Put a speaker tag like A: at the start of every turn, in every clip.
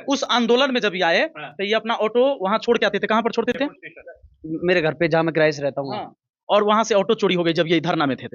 A: उस आंदोलन में जब ये आए तो ये अपना ऑटो वहां छोड़ के आते थे। कहां पर छोड़ते थे?
B: मेरे घर पे, जहाँ मैं किराए से रहता हूँ।
A: हाँ। और वहां से ऑटो चोरी हो गई जब ये धरना में थे।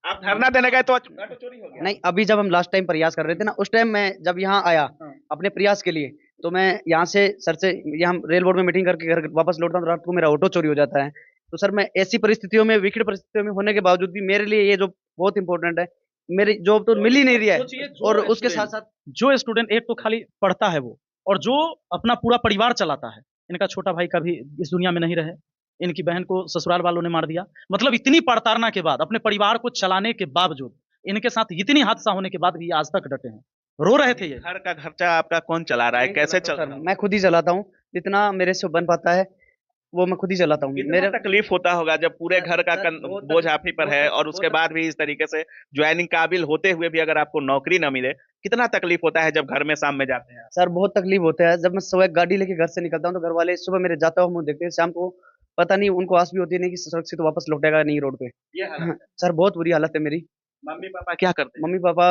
C: आप धरना देने गए तो ऑटो चोरी हो गया?
B: नहीं, अभी जब हम लास्ट टाइम प्रयास कर रहे थे ना, उस टाइम मैं जब यहाँ आया अपने प्रयास के लिए, तो मैं यहाँ से सर से, यहाँ रेल बोर्ड में मीटिंग करके घर वापस लौटता हूँ तो रात को मेरा ऑटो चोरी हो जाता है। तो सर, मैं ऐसी परिस्थितियों में, विकट परिस्थितियों में होने के बावजूद भी मेरे लिए ये जो बहुत इंपॉर्टेंट है, मेरी जॉब तो मिल ही नहीं रही है। और उसके साथ साथ
A: जो स्टूडेंट एक तो खाली पढ़ता है वो, और जो अपना पूरा परिवार चलाता है। इनका छोटा भाई कभी इस दुनिया में नहीं रहे, इनकी बहन को ससुराल वालों ने मार दिया। मतलब इतनी प्रताड़ना के बाद, अपने परिवार को चलाने के बावजूद, इनके साथ इतनी हादसा होने के बाद भी आज तक डटे हैं, रो रहे थे। ये
C: घर का खर्चा आपका कौन चला रहा है, कैसे चल रहा है?
B: मैं खुद ही चलाता हूँ, जितना मेरे से बन पाता है वो मैं खुद ही चलाता हूँ।
C: मेरे तकलीफ होता होगा जब पूरे घर का बोझ आप ही पर है, और उसके बाद भी इस तरीके से ज्वाइनिंग काबिल होते हुए भी अगर आपको नौकरी ना मिले, कितना तकलीफ होता है जब घर में शाम में जाते हैं?
B: सर, बहुत तकलीफ होता है। जब मैं सुबह गाड़ी लेके घर से निकलता हूँ तो घर वाले सुबह मेरे जाता हुआ मुझे देखते हैं, शाम को पता नहीं उनको आस भी होती नहीं कि सुरक्षित वापस लौटेगा नहीं रोड पे।
C: ये हालत है।
B: सर, बहुत बुरी हालत है मेरी।
C: मम्मी पापा क्या करते हैं?
B: मम्मी पापा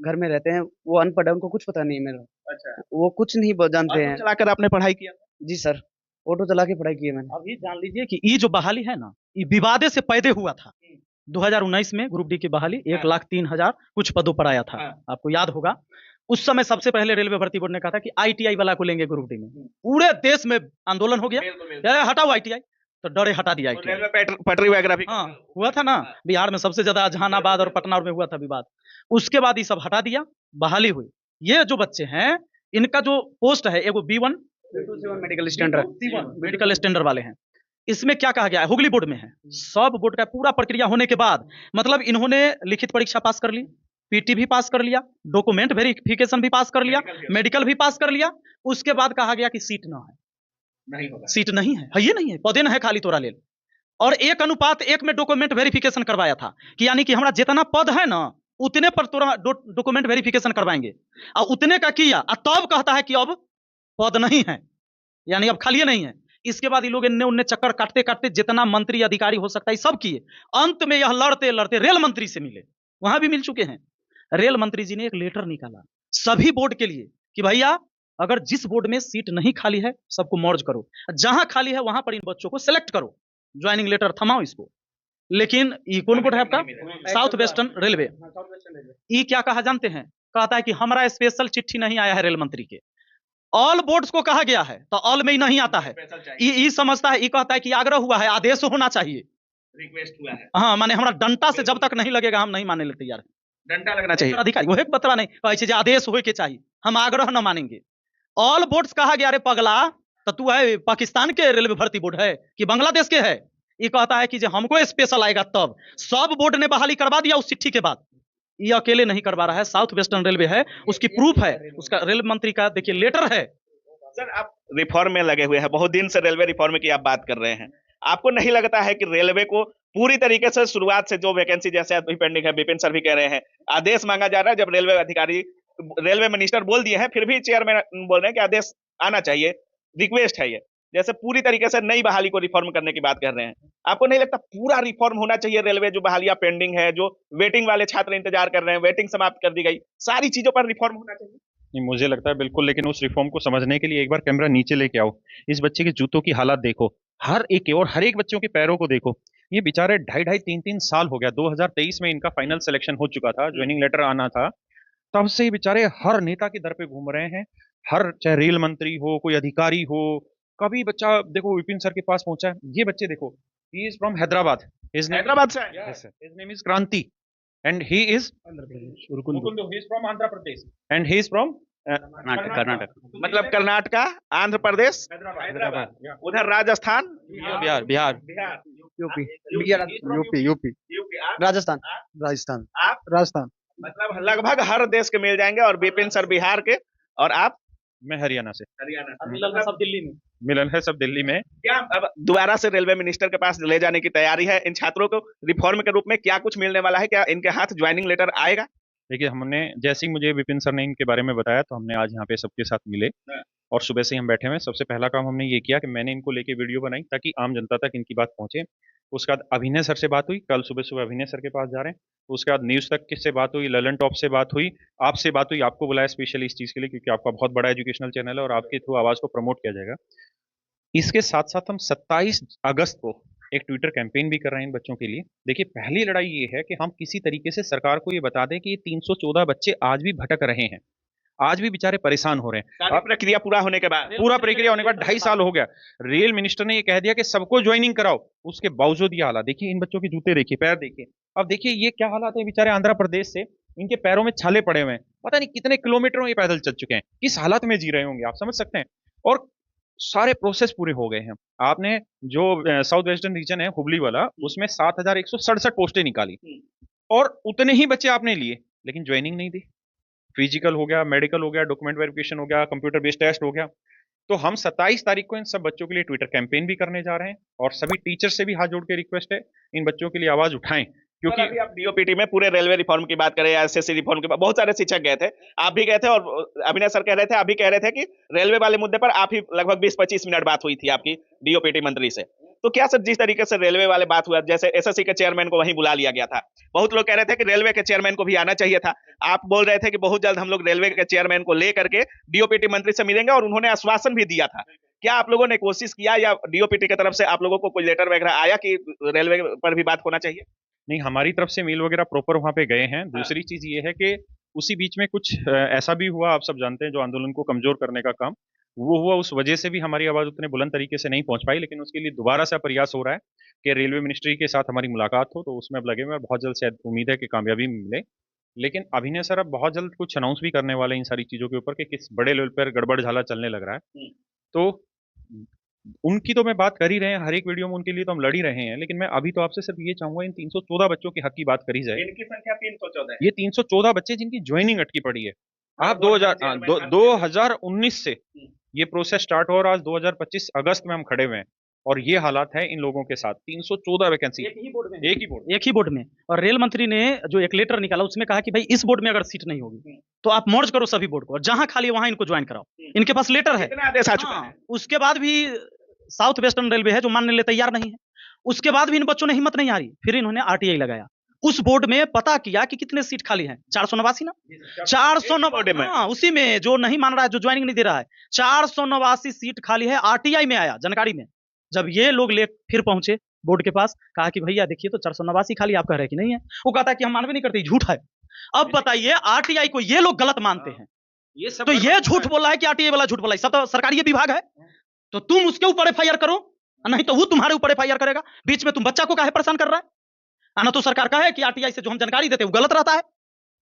B: घर में रहते हैं, वो अनपढ़ है, उनको कुछ पता नहीं है मेरा।
C: अच्छा,
B: वो कुछ नहीं जानते
C: ऑटो
B: हैं।
C: चलाकर आपने पढ़ाई किया?
B: जी सर, ऑटो चला के पढ़ाई की है मैंने।
A: अभी जान लीजिए कि ये जो बहाली है ना, ये विवादे से पैदे हुआ था। 2019 में ग्रुप डी की बहाली 1,03,000 कुछ पदों पर आया था। आपको याद होगा, उस समय सबसे पहले रेलवे भर्ती बोर्ड ने कहा था कि आईटीआई वाला को लेंगे ग्रुप डी में। पूरे देश में आंदोलन हो गया, अरे हटाओ आईटीआई, तो डरे हटा दिया आईटीआई।
C: रेलवे पटरी वगैरह भी
A: हाँ, हुआ था ना, बिहार में सबसे ज्यादा जहानाबाद और पटना में हुआ था विवाद। उसके बाद ये सब हटा दिया, बहाली हुई। ये जो बच्चे हैं, इनका जो पोस्ट है, एगो B1
B: medical standard,
A: medical standard वाले हैं। इसमें क्या कहा गया है, हुगली बोर्ड में है। सब बोर्ड का पूरा प्रक्रिया होने के बाद, मतलब इन्होंने लिखित परीक्षा पास कर ली, पीटी भी पास कर लिया, डॉक्यूमेंट वेरिफिकेशन भी पास कर लिया, मेडिकल भी पास कर लिया। उसके बाद कहा गया कि सीट ना है,
C: नहीं होगा।
A: सीट नहीं है, ये नहीं है, पदे न है खाली तोरा ले। और 1:1 में डॉक्यूमेंट वेरिफिकेशन करवाया था कि यानी कि हमारा जितना पद है ना, उतने पर तोरा डॉक्यूमेंट वेरिफिकेशन करवाएंगे। और उतने का किया, और तब कहता है कि अब पद नहीं है, यानी अब खाली नहीं है। इसके बाद ये लोग इन्ने उन्ने चक्कर काटते काटते जितना मंत्री अधिकारी हो सकता है सब किए। अंत में यह लड़ते लड़ते रेल मंत्री से मिले, वहां भी मिल चुके हैं। रेल मंत्री जी ने एक लेटर निकाला सभी बोर्ड के लिए कि भैया, अगर जिस बोर्ड में सीट नहीं खाली है सबको मर्ज करो, जहां खाली है वहां पर इन बच्चों को सिलेक्ट करो, ज्वाइनिंग लेटर थमाओ इसको। लेकिन ये कौन बोर्ड है आपका? South western railway. ये क्या कहा जानते हैं? कहता है कि हमारा स्पेशल चिट्ठी नहीं आया है रेल मंत्री के। ऑल बोर्ड्स को कहा गया है तो ऑल में ही नहीं आता है। ये समझता है, ये कहता है कि आग्रह हुआ है, आदेश होना चाहिए,
C: रिक्वेस्ट हुआ है।
A: हाँ, माने हमारा डंटा से जब तक नहीं लगेगा हम नहीं मानने ले तैयार है।
C: डंडा लगना चाहिए
A: अधिकारी वो एक बतरा नहीं कहे आदेश हो के चाहिए, हम आग्रह न मानेंगे। ऑल बोर्ड्स कहा गया, रे पगला, तो तू है पाकिस्तान के रेलवे भर्ती बोर्ड है कि बांग्लादेश के है? ये कहता है कि जो हमको स्पेशल आएगा तब। सब बोर्ड ने बहाली करवा दिया उस चिट्ठी के बाद, ये अकेले नहीं करवा रहा है, साउथ वेस्टर्न रेलवे है, उसकी प्रूफ है, उसका रेल मंत्री का देखिए लेटर है।
C: सर, आप रिफॉर्म में लगे हुए हैं, बहुत दिन से रेलवे रिफॉर्म की आप बात कर रहे हैं। आपको नहीं लगता है कि रेलवे को पूरी तरीके से शुरुआत से जो वैकेंसी जैसे अभी पेंडिंग है, विपिन सर भी कह रहे हैं, आदेश मांगा जा रहा है, जब रेलवे अधिकारी, रेलवे मिनिस्टर बोल दिए हैं, फिर भी चेयरमैन बोल रहे हैं कि आदेश आना चाहिए, रिक्वेस्ट है ये, जैसे पूरी तरीके से नई बहाली को रिफॉर्म करने की बात कर रहे हैं। आपको नहीं लगता पूरा रिफॉर्म होना चाहिए रेलवे? जो बहालियां पेंडिंग है, जो वेटिंग वाले छात्र इंतजार कर रहे हैं, वेटिंग समाप्त कर दी गई, सारी चीजों पर रिफॉर्म होना चाहिए।
D: नहीं, मुझे लगता है बिल्कुल, लेकिन उस रिफॉर्म को समझने के लिए एक बार कैमरा नीचे लेके आओ। इस बच्चे के जूतों की हालत देखो, हर एक के, और हर एक बच्चों के पैरों को देखो। ये बेचारे 2.5-3 साल हो गया, 2023 में इनका फाइनल सिलेक्शन हो चुका था, ज्वाइनिंग लेटर आना था, तब से ये बेचारे हर नेता के दर पे घूम रहे हैं। हर, चाहे रेल मंत्री हो, कोई अधिकारी हो, कभी बच्चा देखो विपिन सर के पास पहुंचा है। ये बच्चे देखो, he is from Hyderabad,
C: Hyderabad से
D: हिज नेम इज क्रांति, and he is he is from Andhra Pradesh, and he is from
B: Karnataka.
C: मतलब कर्नाटका, आंध्र प्रदेश,
D: हैदराबाद,
C: उधर राजस्थान,
A: बिहार,
B: यूपी, यूपी, राजस्थान,
C: आप
B: राजस्थान।
C: मतलब लगभग हर देश के मिल जाएंगे, और विपिन सर बिहार के, और आप
D: मैं हरियाणा से।
C: हरियाणा।
A: मिलन है सब दिल्ली में।
D: मिलन है सब दिल्ली में।
C: क्या अब दोबारा से रेलवे मिनिस्टर के पास ले जाने की तैयारी है इन छात्रों को? रिफॉर्म के रूप में क्या कुछ मिलने वाला है? क्या इनके हाथ ज्वाइनिंग लेटर आएगा?
D: देखिए, हमने जैसे ही मुझे विपिन सर ने इनके बारे में बताया, तो हमने आज यहाँ पे सबके साथ मिले, और सुबह से ही हम बैठे हुए। सबसे पहला काम हमने ये किया कि मैंने इनको लेके वीडियो बनाई ताकि आम जनता तक इनकी बात पहुंचे। उसके बाद अभिनय सर से बात हुई, कल सुबह सुबह अभिनय सर के पास जा रहे हैं। उसके बाद न्यूज़ तक से बात हुई, ललन टॉप से बात हुई, आपसे बात हुई, आपको बुलाया स्पेशली इस चीज़ के लिए क्योंकि आपका बहुत बड़ा एजुकेशनल चैनल है और आपके थ्रू आवाज़ को प्रमोट किया जाएगा। इसके साथ साथ हम 27 अगस्त को एक ट्विटर कैंपेन भी कर रहे हैं इन बच्चों के लिए। देखिए, पहली लड़ाई ये है कि हम किसी तरीके से सरकार को ये बता दें कि ये 314 बच्चे आज भी भटक रहे हैं, आज भी बेचारे परेशान हो रहे हैं।
C: सारी प्रक्रिया पूरा होने के बाद
D: पूरा प्रक्रिया होने के बाद 2.5 साल हो गया, रेल मिनिस्टर ने ये कह दिया कि सबको ज्वाइनिंग कराओ, उसके बावजूद ये हालात देखिए, इन बच्चों के जूते देखिए, पैर देखिए। अब देखिए ये क्या हालात है, बेचारे आंध्र प्रदेश से इनके पैरों में छाले पड़े हुए हैं, पता नहीं कितने किलोमीटरों ये पैदल चल चुके हैं, किस हालत में जी रहे होंगे, आप समझ सकते हैं। और सारे प्रोसेस पूरे हो गए हैं। आपने जो साउथ वेस्टर्न रीजन है हुबली वाला, उसमें 7,167 पोस्टें निकाली और उतने ही बच्चे आपने लिए, लेकिन ज्वाइनिंग नहीं दी। फिजिकल हो गया, मेडिकल हो गया, डॉक्यूमेंट वेरिफिकेशन हो गया, कंप्यूटर बेस्ड टेस्ट हो गया। तो हम 27 तारीख को इन सब बच्चों के लिए ट्विटर कैंपेन भी करने जा रहे हैं और सभी टीचर से भी हाथ जोड़ के रिक्वेस्ट है, इन बच्चों के लिए आवाज उठाएं, क्योंकि
C: अभी आप डीओपीटी में पूरे रेलवे रिफॉर्म की बात करें या एसएससी रिफॉर्म की बात, बहुत सारे शिक्षक गए थे, आप भी गए थे और अभिनय सर कह रहे थे, आप भी कह रहे थे कि रेलवे वाले मुद्दे पर आप ही लगभग 20-25 मिनट बात हुई थी आपकी डीओपीटी मंत्री से। तो क्या सर जिस तरीके से रेलवे वाले बात हुआ, जैसे एसएससी के चेयरमैन को वहीं बुला लिया गया था, बहुत लोग कह रहे थे कि रेलवे के चेयरमैन को भी आना चाहिए था, आप बोल रहे थे कि बहुत जल्द हम लोग रेलवे के चेयरमैन को लेकर के डीओपीटी मंत्री से मिलेंगे और उन्होंने आश्वासन भी दिया था। क्या आप लोगों ने कोशिश किया या डीओपीटी की तरफ से आप लोगों को कोई लेटर वगैरह आया कि रेलवे पर भी बात होना चाहिए?
D: नहीं, हमारी तरफ से मेल वगैरह प्रॉपर वहां पे गए हैं। दूसरी चीज ये है कि उसी बीच में कुछ ऐसा भी हुआ, आप सब जानते हैं, जो आंदोलन को कमजोर करने का काम वो हुआ, उस वजह से भी हमारी आवाज उतने बुलंद तरीके से नहीं पहुंच पाई। लेकिन उसके लिए दोबारा से प्रयास हो रहा है कि रेलवे मिनिस्ट्री के साथ हमारी मुलाकात हो, तो उसमें अब लगे हुए हैं, बहुत जल्द शायद उम्मीद है कि कामयाबी मिले। लेकिन अभिनय सर अब बहुत जल्द कुछ अनाउंस भी करने वाले हैं इन सारी चीजों के ऊपर कि किस बड़े लेवल पर गड़बड़ झाला चलने लग रहा है। तो उनकी तो मैं बात कर ही रहे हैं, हर एक वीडियो में उनके लिए तो हम लड़ ही रहे हैं। लेकिन मैं अभी तो आपसे सिर्फ ये चाहूंगा, इन 314 बच्चों के हक की बात करी जाए।
C: इनकी संख्या 314 है।
D: ये 314 बच्चे जिनकी ज्वाइनिंग अटकी पड़ी है। आप 2019 से ये प्रोसेस स्टार्ट हो और आज 2025 अगस्त में हम खड़े हुए हैं और ये हालात है इन लोगों के साथ। 314 वैकेंसी
A: एक ही बोर्ड में
D: एक ही बोर्ड
A: में। और रेल मंत्री ने जो एक लेटर निकाला उसमें कहा कि भाई इस बोर्ड में अगर सीट नहीं होगी तो आप मर्ज करो सभी बोर्ड को और जहां खाली है वहां इनको ज्वाइन कराओ। इनके पास लेटर है,
C: कितना आदेश आ चुका है?
A: उसके बाद भी साउथ वेस्टर्न रेलवे है जो मानने लिए तैयार नहीं है, उसके बाद भी इन बच्चों ने हिम्मत नहीं आ रही, फिर इन्होंने आरटीआई लगाया। उस बोर्ड में पता किया कि कितने सीट खाली हैं, 489 ना, 489, हाँ, उसी में जो नहीं मान रहा है, जो ज्वाइनिंग नहीं दे रहा है, 489 सीट खाली है। आरटीआई में आया जानकारी में, जब ये लोग ले फिर पहुंचे बोर्ड के पास, कहा कि भैया देखिए तो 489 खाली, आप कह रहे हैं कि नहीं है। वो कहता है कि हम मानवे नहीं करते, झूठ है। अब बताइए, आरटीआई को ये लोग गलत मानते हैं,
D: ये सब
A: तो ये झूठ बोला है कि आरटीआई वाला झूठ बोला है, सब तो सरकारी विभाग है, तो तुम उसके ऊपर एफआईआर करो, नहीं तो वो तुम्हारे ऊपर एफआईआर करेगा। बीच में तुम बच्चा को काहे परेशान कर रहा है? आना तो सरकार का है कि आरटीआई से जो हम जानकारी देते हैं वो गलत रहता है।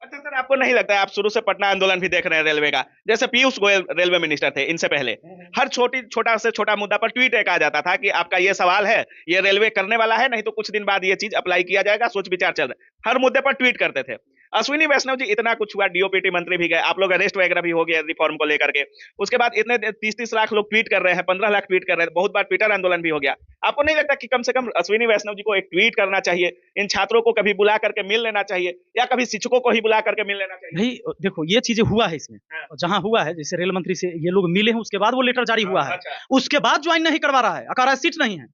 C: अच्छा सर, आपको नहीं लगता है, आप शुरू से पटना आंदोलन भी देख रहे हैं रेलवे का, जैसे पीयूष गोयल रेलवे मिनिस्टर थे इनसे पहले, हर छोटा से छोटा मुद्दा पर ट्वीट एक आ जाता था कि आपका ये सवाल है, ये रेलवे करने वाला है, नहीं तो कुछ दिन बाद ये चीज अप्लाई किया जाएगा, सोच विचार चल रहा है, हर मुद्दे पर ट्वीट करते थे। अश्विनी वैष्णव जी, इतना कुछ हुआ, डीओपीटी मंत्री भी गए, आप लोग अरेस्ट वगैरह भी हो गए रिफॉर्म को लेकर के, उसके बाद इतने 30-30 लाख लोग ट्वीट कर रहे हैं, 15 लाख ट्वीट कर रहे हैं, बहुत बार ट्विटर आंदोलन भी हो गया। आपको नहीं लगता कि कम से कम अश्विनी वैष्णव जी को एक ट्वीट करना चाहिए, इन छात्रों को कभी बुला करके मिल लेना चाहिए, या कभी शिक्षकों को ही बुला करके मिल लेना चाहिए?
A: भाई देखो, ये चीजें हुआ है इसमें, जहां हुआ है, जैसे रेल मंत्री से ये लोग मिले हैं, उसके बाद वो लेटर जारी हुआ है, उसके बाद ज्वाइन नहीं करवा रहा है, कह रहा है सीट नहीं है।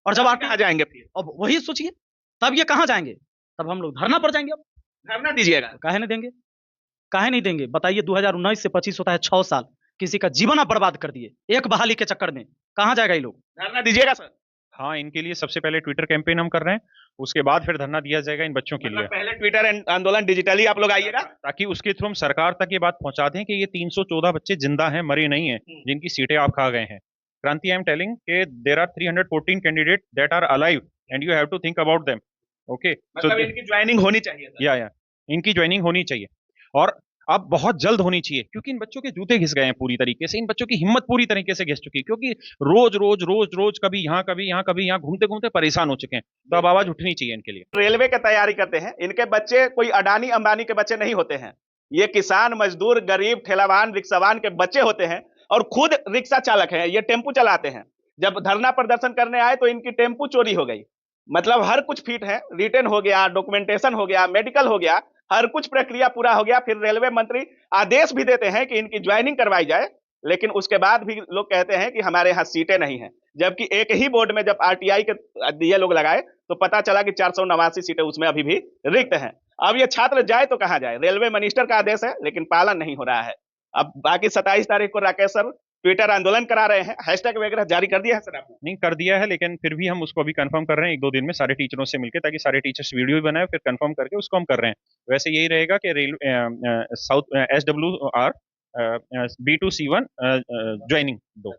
A: और जब आप
C: कहाँ जाएंगे फिर?
A: अब वही सोचिए, तब ये कहाँ जाएंगे? तब हम लोग धरना पर जाएंगे। अब
C: धरना दीजिएगा?
A: काहे नहीं देंगे, काहे नहीं देंगे? बताइए, 2019 से 25 होता है, 6 साल किसी का जीवन आप बर्बाद कर दिए एक बहाली के चक्कर में, कहाँ जाएगा ये लोग?
C: धरना दीजिएगा सर?
D: हाँ, इनके लिए सबसे पहले ट्विटर कैंपेन हम कर रहे हैं, उसके बाद फिर धरना दिया जाएगा इन बच्चों के लिए।
C: पहले ट्विटर आंदोलन डिजिटली आप लोग आइएगा,
D: ताकि उसके थ्रू हम सरकार तक ये बात पहुंचा दें कि ये 314 बच्चे जिंदा हैं, मरे नहीं हैं, जिनकी सीटें आप खा गए हैं। क्रांति, आई एम टेलिंग कि there are 314 candidate that are alive and you have to think about them. Okay,
C: मतलब इनकी ज्वाइनिंग होनी चाहिए सर।
D: या इनकी ज्वाइनिंग होनी चाहिए और अब बहुत जल्द होनी चाहिए, क्योंकि इन बच्चों के जूते घिस गए हैं पूरी तरीके से, इन बच्चों की हिम्मत पूरी तरीके से घिस चुकी है, क्योंकि रोज रोज रोज रोज कभी यहाँ कभी यहाँ कभी यहाँ घूमते घूमते परेशान हो चुके हैं। तो अब आवाज उठनी चाहिए इनके लिए।
C: रेलवे की तैयारी करते हैं, इनके बच्चे कोई अडानी अंबानी के बच्चे नहीं होते हैं, ये किसान, मजदूर, गरीब, ठेलावान, रिक्शावान के बच्चे होते हैं और खुद रिक्शा चालक हैं, ये टेम्पू चलाते हैं। जब धरना प्रदर्शन करने आए तो इनकी टेम्पू चोरी हो गई, मतलब हर कुछ फिट है, रिटर्न हो गया, डॉक्यूमेंटेशन हो गया, मेडिकल हो गया, हर कुछ प्रक्रिया पूरा हो गया। फिर रेलवे मंत्री आदेश भी देते हैं कि इनकी ज्वाइनिंग करवाई जाए, लेकिन उसके बाद भी लोग कहते हैं कि हमारे यहाँ सीटें नहीं हैं। जबकि एक ही बोर्ड में जब आरटीआई के ये लोग लगाए तो पता चला कि 489 सीटें उसमें अभी भी रिक्त हैं। अब ये छात्र जाए तो कहाँ जाए? रेलवे मिनिस्टर का आदेश है लेकिन पालन नहीं हो रहा है। अब बाकी 27 तारीख को राकेश सर ट्विटर आंदोलन करा रहे हैं, हैशटैग वगैरह जारी कर दिया है सर आपने?
D: नहीं कर दिया है, लेकिन फिर भी हम उसको अभी कंफर्म कर रहे हैं 1-2 दिन में सारे टीचरों से मिलकर, ताकि सारे टीचर्स वीडियो भी बनाए फिर कंफर्म करके उसको हम कर रहे हैं। वैसे यही रहेगा कि south SWR B2C1 joining 2।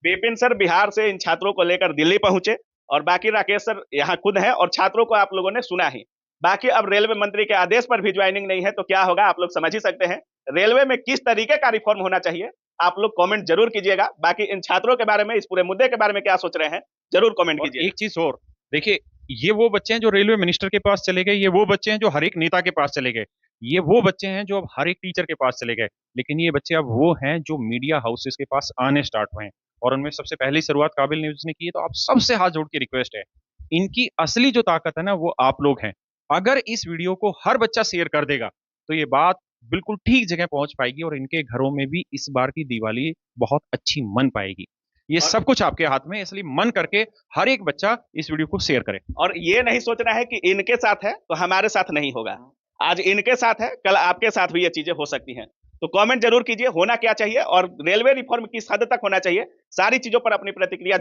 C: Vipin sir Bihar से इन छात्रों को लेकर दिल्ली पहुंचे और बाकी राकेश सर यहाँ खुद हैं और छात्रों को आप लोगों ने सुना ही। बाकी अब रेलवे मंत्री के आदेश पर भी ज्वाइनिंग नहीं है तो क्या होगा आप लोग समझ ही सकते हैं। रेलवे में किस तरीके का रिफॉर्म होना चाहिए आप लोग कमेंट जरूर कीजिएगा। बाकी इन छात्रों के बारे में, इस पूरे मुद्दे के बारे में क्या सोच रहे हैं जरूर कमेंट
D: और
C: कीजिए।
D: एक चीज और देखिए, ये वो बच्चे हैं जो रेलवे मिनिस्टर के पास चले गए, ये वो बच्चे हैं जो हर एक नेता के पास चले गए, ये वो बच्चे हैं जो अब हर एक टीचर के पास चले गए, लेकिन ये बच्चे अब वो हैं जो मीडिया हाउसेस के पास आने स्टार्ट हुए हैं। और उनमें सबसे पहली शुरुआत काबिल न्यूज ने की है, तो आप सबसे हाथ जोड़ के रिक्वेस्ट है, इनकी असली जो ताकत है ना वो आप लोग हैं। अगर इस वीडियो को हर बच्चा शेयर कर देगा तो ये बात बिल्कुल ठीक जगह पहुंच पाएगी और इनके घरों में भी इस बार की दिवाली बहुत अच्छी मन पाएगी। ये सब कुछ आपके हाथ में है, इसलिए मन करके हर एक बच्चा इस वीडियो को शेयर करे।
C: और ये नहीं सोचना है कि इनके साथ है तो हमारे साथ नहीं होगा। आज इनके साथ है, कल आपके साथ भी ये चीजें हो सकती हैं। तो कमेंट जरूर कीजिए होना क्या चाहिए और रेलवे रिफॉर्म किस हद तक होना चाहिए। सारी चीजों पर अपनी प्रतिक्रिया